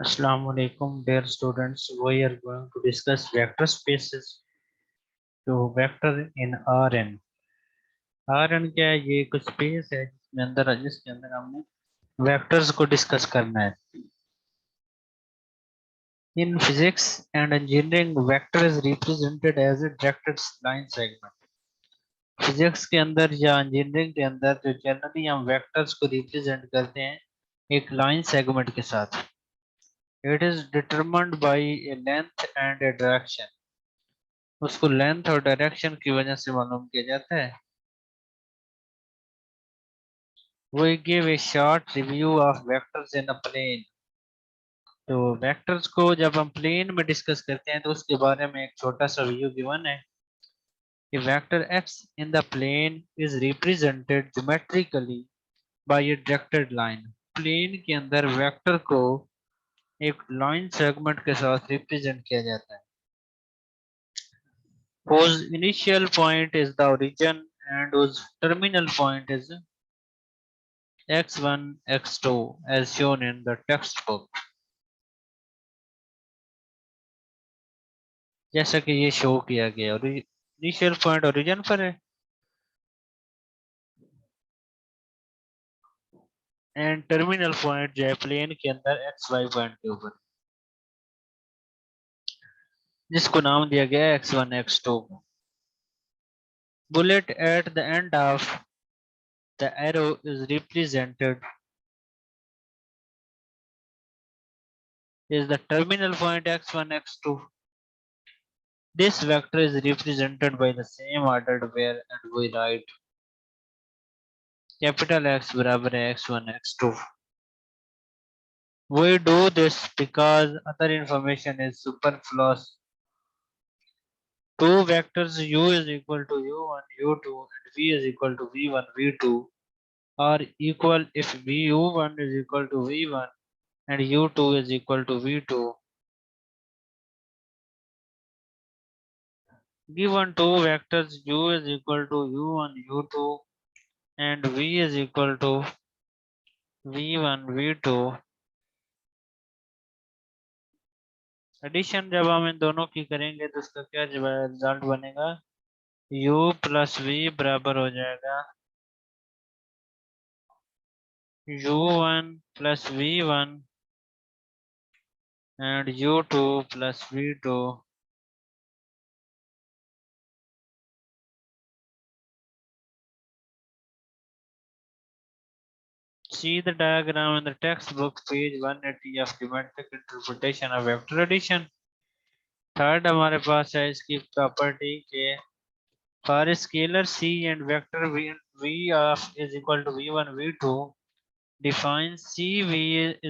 Assalamu alaikum, dear students. We are going to discuss vector spaces to vector in Rn. Rn क्या है? ये एक space है जिसके अंदर हमने वेक्टर्स को डिस्कस करना है. In physics and engineering, vector is represented as a directed line segment. Physics के अंदर या इंजीनियरिंग के अंदर जो जनरली हम वेक्टर्स को रिप्रेजेंट करते हैं एक लाइन सेगमेंट के साथ. It is determined by a length and a direction. उसको लेंथ और डायरेक्शन की वजह से मालूम किया जाता है. We give a short review of vectors in a plane. तो वेक्टर्स को जब हम प्लेन में डिस्कस करते हैं तो उसके बारे में एक छोटा सा व्यू गिवन है कि vector x in the plane is represented geometrically by a directed line. Plane के अंदर वेक्टर को एक लाइन सेगमेंट के साथ रिप्रेजेंट किया जाता है whose initial point is the origin and whose terminal point is x1 x2 as shown in the textbook. जैसा कि ये शो किया गया और इनिशियल पॉइंट ओरिजिन पर है एंड टर्मिनल पॉइंट जो है प्लेन के अंदर एक्स वाई पॉइंट के ऊपर जिसको नाम दिया गया है x1 x2. Bullet at the end of the arrow is represented is the terminal point x1 x2. This vector is represented by the same ordered where and we write capital X बराबर है x1 x2. We do this because other information is superfluous. Two vectors u is equal to u1 u2 and v is equal to v1 v2 are equal if u1 is equal to v1 and u2 is equal to v2. Given two vectors u is equal to u1 u2 and v is equal to v1 v2. Addition जब हम इन दोनों की करेंगे तो उसका क्या result बनेगा u plus v बराबर हो जाएगा u1 plus v1 and u2 plus v2. See the diagram in the textbook page 180 of geometric interpretation of vector addition. Third हमारे पास है इसकी प्रॉपर्टी के for scalar c and vector v of is equal to v1 v2 define cv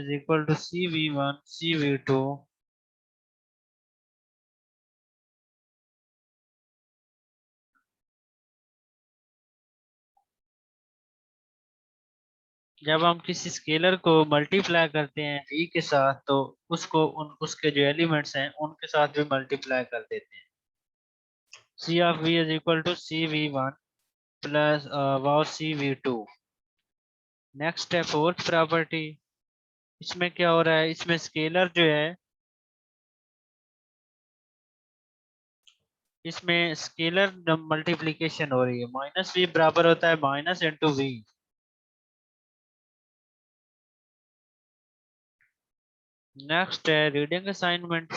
is equal to cv1 cv2. जब हम किसी scalar को multiply करते हैं v के साथ तो उसको उसके जो एलिमेंट्स हैं उनके साथ भी मल्टीप्लाई कर देते हैं. c of v is equal to cv1 plus wow cv2. Next है फोर्थ प्रॉपर्टी. इसमें क्या हो रहा है इसमें स्केलर जो है इसमें स्केलर मल्टीप्लीकेशन हो रही है माइनस v बराबर होता है माइनस इंटू v. नेक्स्ट है रीडिंग असाइनमेंट.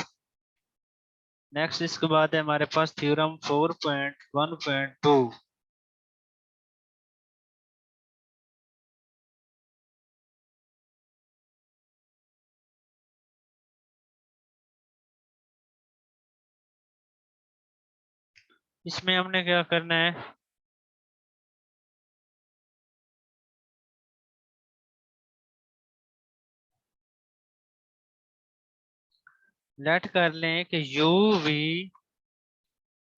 नेक्स्ट इसके बाद है हमारे पास थ्योरम 4.1.2. इसमें हमने क्या करना है लेट कर लें कि u v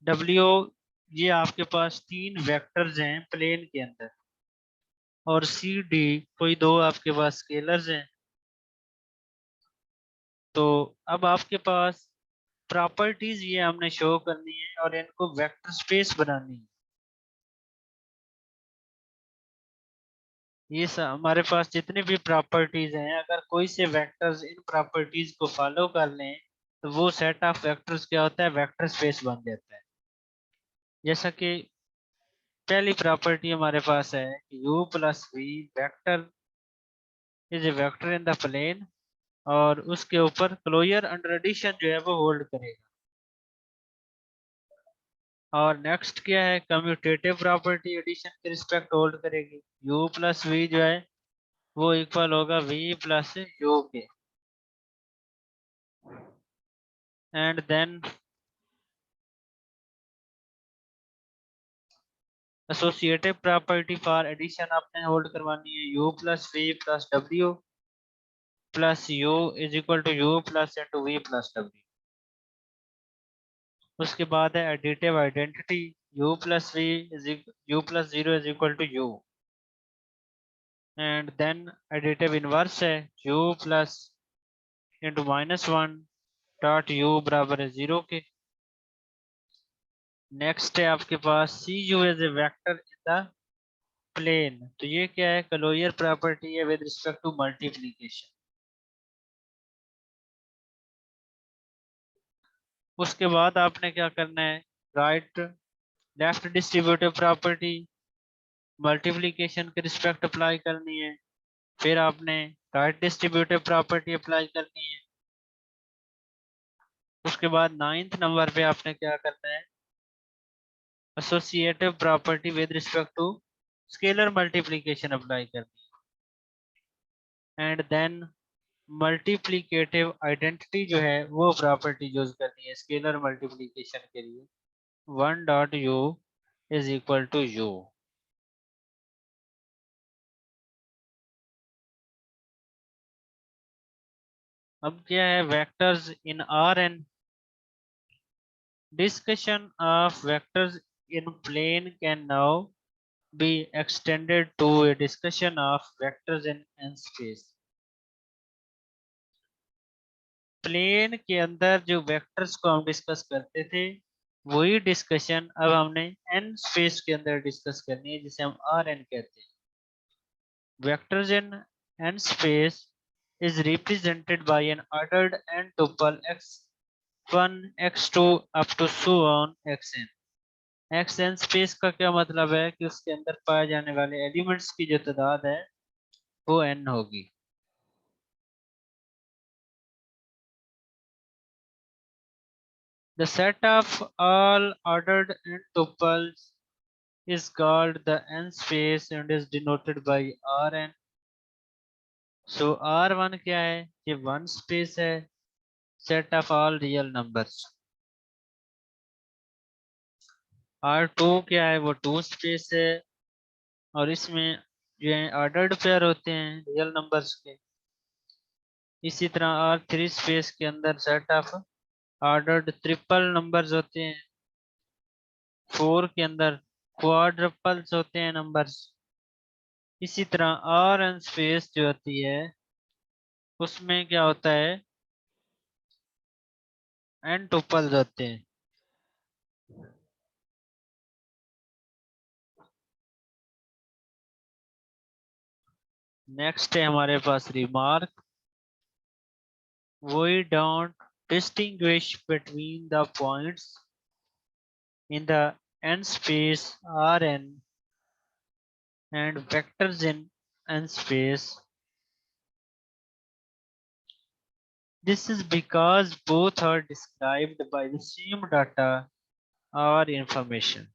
w ये आपके पास तीन वेक्टर्स हैं प्लेन के अंदर और सी डी कोई दो आपके पास स्केलर्स हैं. तो अब आपके पास प्रॉपर्टीज ये हमने शो करनी है और इनको वेक्टर स्पेस बनानी है. ये हमारे पास जितनी भी प्रॉपर्टीज हैं, अगर कोई से वेक्टर्स इन प्रॉपर्टीज को फॉलो कर लें तो वो सेट ऑफ वेक्टर्स क्या होता है, वेक्टर स्पेस बन जाता है। जैसा कि पहली प्रॉपर्टी हमारे पास है u plus v vector is a vector in the plane, और उसके ऊपर क्लोजर अंडर एडिशन जो है वो होल्ड करेगा। और नेक्स्ट क्या है, कम्यूटेटिव प्रॉपर्टी एडिशन के रिस्पेक्ट होल्ड करेगी। u प्लस वी जो है वो इक्वल होगा v प्लस u के। And then associative property for addition आपने होल्ड करवानी है, u plus v plus w plus u is equal to u plus into v plus w। उसके बाद है additive identity, u plus v is u plus zero is equal to u। And then additive inverse है u plus into minus one dot u बराबर है zero के। Next है आपके पास C U as a vector in the plane, तो ये क्या है, क्लोजर प्रॉपर्टी है विद रिस्पेक्ट टू मल्टीप्लीकेशन। उसके बाद आपने क्या करना है, right left distributive property multiplication के रिस्पेक्ट अप्लाई करनी है, फिर आपने राइट डिस्ट्रीब्यूटिव प्रॉपर्टी अप्लाई करनी है। उसके बाद नाइन्थ नंबर पे आपने क्या करना है, associative property with respect to scalar multiplication apply करनी है। एंड देन मल्टीप्लीकेटिव आइडेंटिटी जो है वो प्रॉपर्टी यूज करनी है स्केलर मल्टीप्लीकेशन के लिए, one dot u is equal to u. अब क्या है, vectors in R n, discussion of vectors in plane can now be extended to a discussion of vectors in n space। Plane के अंदर जो vectors को हम डिस्कस करते थे वही डिस्कशन अब हमने n स्पेस के अंदर डिस्कस करनी है, जिसे हम आर एन कहते हैं। Vectors in n space is represented by an ordered n tuple x1 x2 up to so on xn। X n space का क्या मतलब है कि उसके अंदर पाए जाने वाले एलिमेंट्स की जो तादाद है वो एन होगी। The set of all ordered n tuples is called the n space and is denoted by Rn। So R1 क्या है, ये वन स्पेस है, set of all real numbers. R2 क्या है, वो टू स्पेस है, और इसमें जो है ऑर्डर्ड पेयर होते हैं रियल नंबर्स के। इसी तरह R3 स्पेस के अंदर set of ordered triple numbers होते हैं। फोर के अंदर क्वाड्रपल्स होते हैं नंबर्स। इसी तरह आर एन स्पेस जो होती है उसमें क्या होता है, एन टुपल्स होते हैं। नेक्स्ट है हमारे पास remark, we don't distinguish between the points in the n space Rn and vectors in n space। This is because both are described by the same data or information।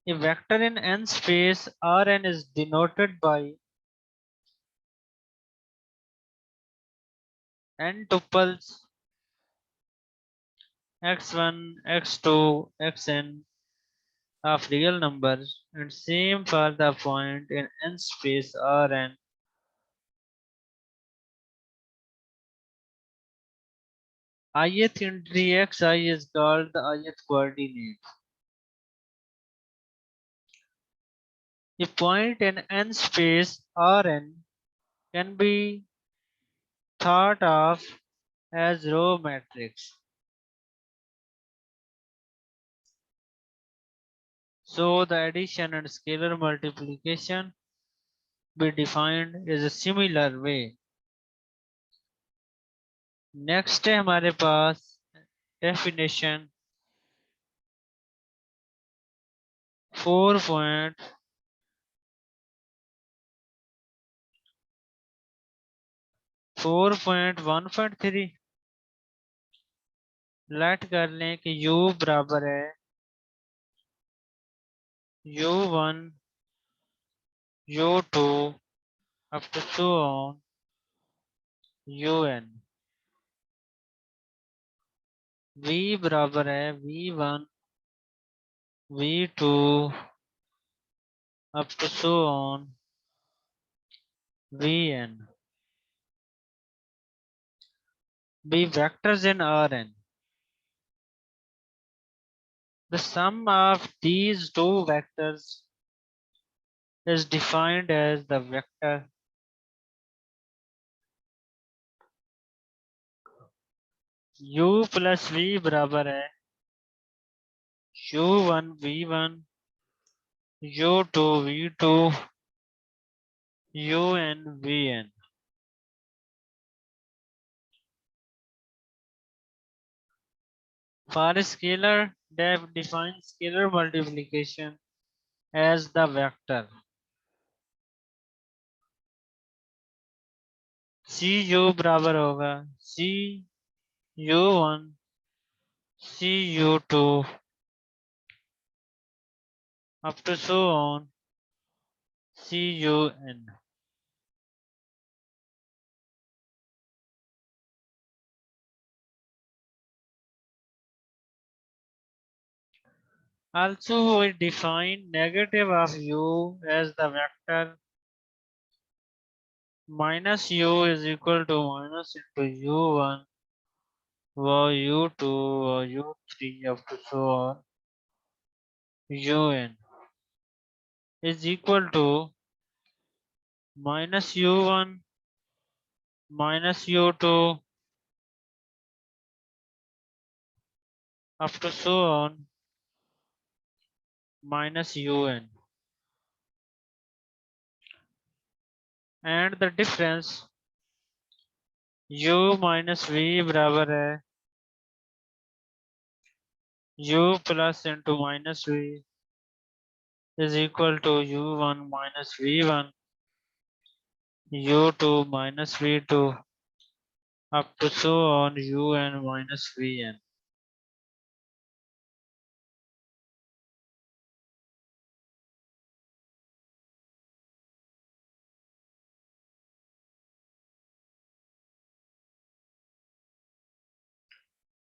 A vector in n space Rn is denoted by n tuples x1, x2, xn of real numbers, and same for the point in n space Rn। ith entry xi is called the ith coordinate। A point in n space Rn can be thought of as row matrix So the addition and scalar multiplication be defined is a similar way. Next है हमारे पास definition 4.1.3 late कर लें कि u बराबर है u1 u2 up to so on un v बराबर है v1 v2 up to so on vn be vectors in Rn. The sum of these two vectors is defined as the vector u plus v बराबर है u1 v1 u2 v2 un vn. For a scalar, define scalar multiplication as the vector cu बराबर होगा cu1 cu2 up to so on cun. Also, we define negative of u as the vector minus u is equal to minus into u1 or u2 or u3 up to so on un is equal to minus u1 minus u2 up to so on minus un, and the difference u minus v बराबर है u plus into minus v is equal to u1 minus v1 u2 minus v2 up to so on un minus vn.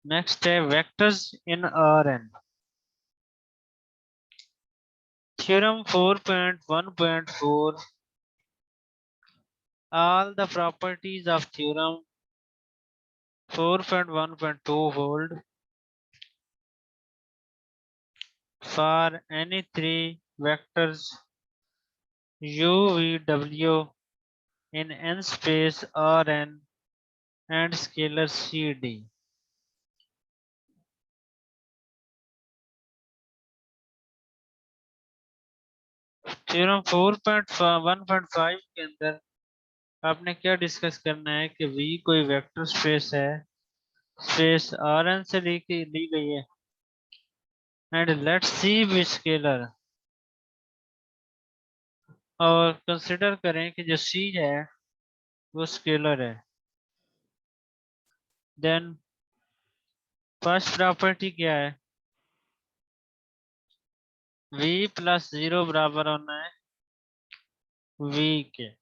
Next है vectors in Rn. Theorem 4.1.4. All the properties of theorem 4.1.2 hold for any three vectors u, v, w in n space Rn and scalar cd. Theorem 4.1.5 के अंदर आपने क्या discuss करना है कि V कोई vector space है, स्पेस Rn से ली गई है, and let's c be scalar, और कंसिडर करें कि जो C है वो स्केलर है. देन फर्स्ट प्रॉपर्टी क्या है, V प्लस 0 बराबर होना है V के.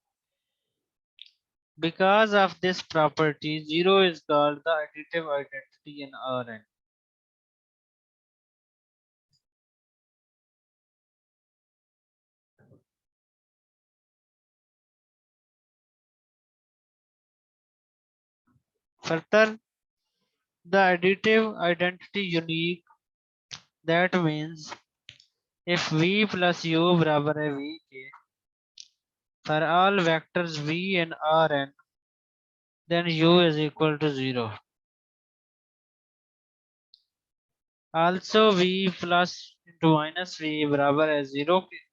Because of this property, 0 is called the additive identity in Rn. Further, the additive identity unique. That means if V plus U बराबर है V के, for all vectors V and Rn, then U is equal to 0. Also V plus into minus v बराबर है 0 के।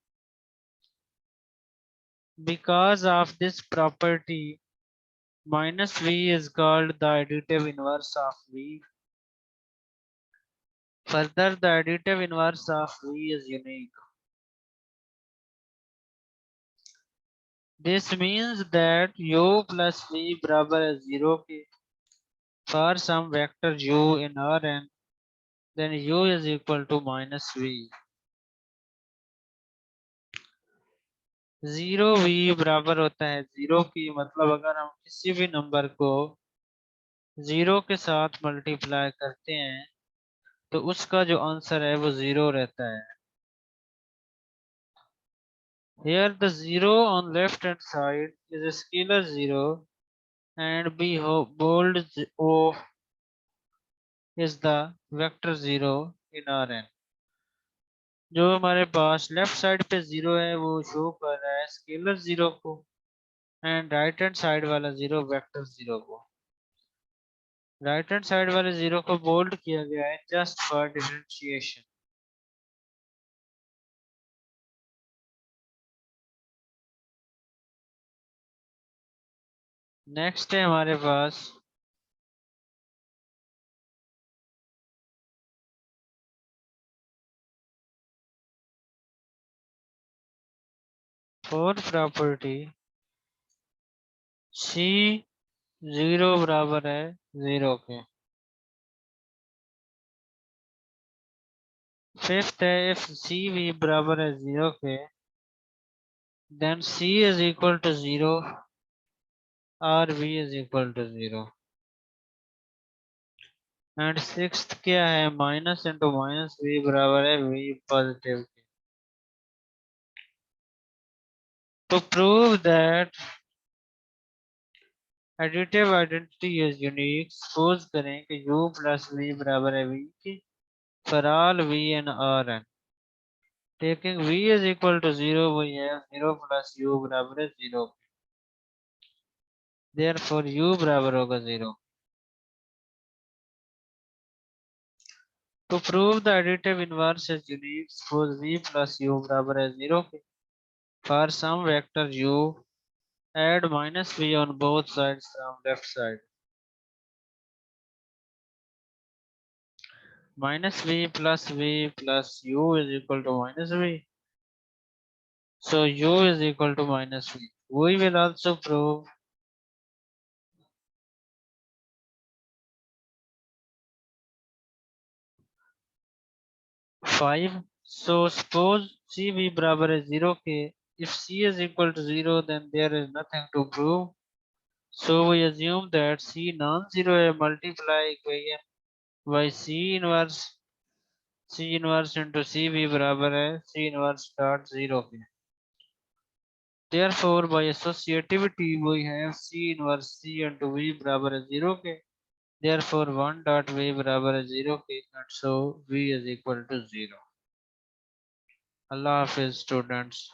Because of this property, minus v is called the additive inverse of v. Further, the additive inverse of v is unique. This means that u plus v बराबर है 0 के for some vector u in Rn, then u is equal to minus v. 0v बराबर होता है 0 की, मतलब अगर हम किसी भी नंबर को 0 के साथ मल्टीप्लाई करते हैं तो उसका जो आंसर है वो 0 रहता है। Here the 0 on left hand side is a scalar 0 and bold O is the vector 0 in Rn. जो हमारे पास लेफ्ट साइड पे 0 है वो शो कर रहा है स्केलर 0 को एंड राइट हैंड साइड वाला 0 वेक्टर 0 को। राइट हैंड साइड वाले 0 को बोल्ड किया गया है जस्ट फॉर डिफरेंशिएशन। नेक्स्ट है हमारे पास फोर्थ प्रॉपर्टी सी 0 बराबर है 0 के। फिफ्थ है इफ सी भी बराबर है 0 के then c is equal to 0 और v is equal to 0। And sixth क्या है माइनस इंटू माइनस v बराबर है v पॉजिटिव के। To prove that additive identity is unique, suppose करें कि u plus v बराबर है v के for all v and Rn। Taking v is equal to 0, we have 0 plus u बराबर है 0। Therefore u बराबर होगा 0। To prove the additive inverse is unique, suppose v plus u बराबर है 0 के for some vector u, add minus v on both sides from left side। Minus v plus u is equal to minus v. So u is equal to minus v. We will also prove five. So suppose cv बराबर है 0 के, if c is equal to 0 then there is nothing to prove। So we assume that c non-zero है, multiply equation by c inverse into cv बराबर है c inverse dot 0 के। Therefore by associativity we have c inverse c into v बराबर है 0 के। Therefore 1 dot v बराबर है 0 के and so v is equal to 0। Allah Hafiz students।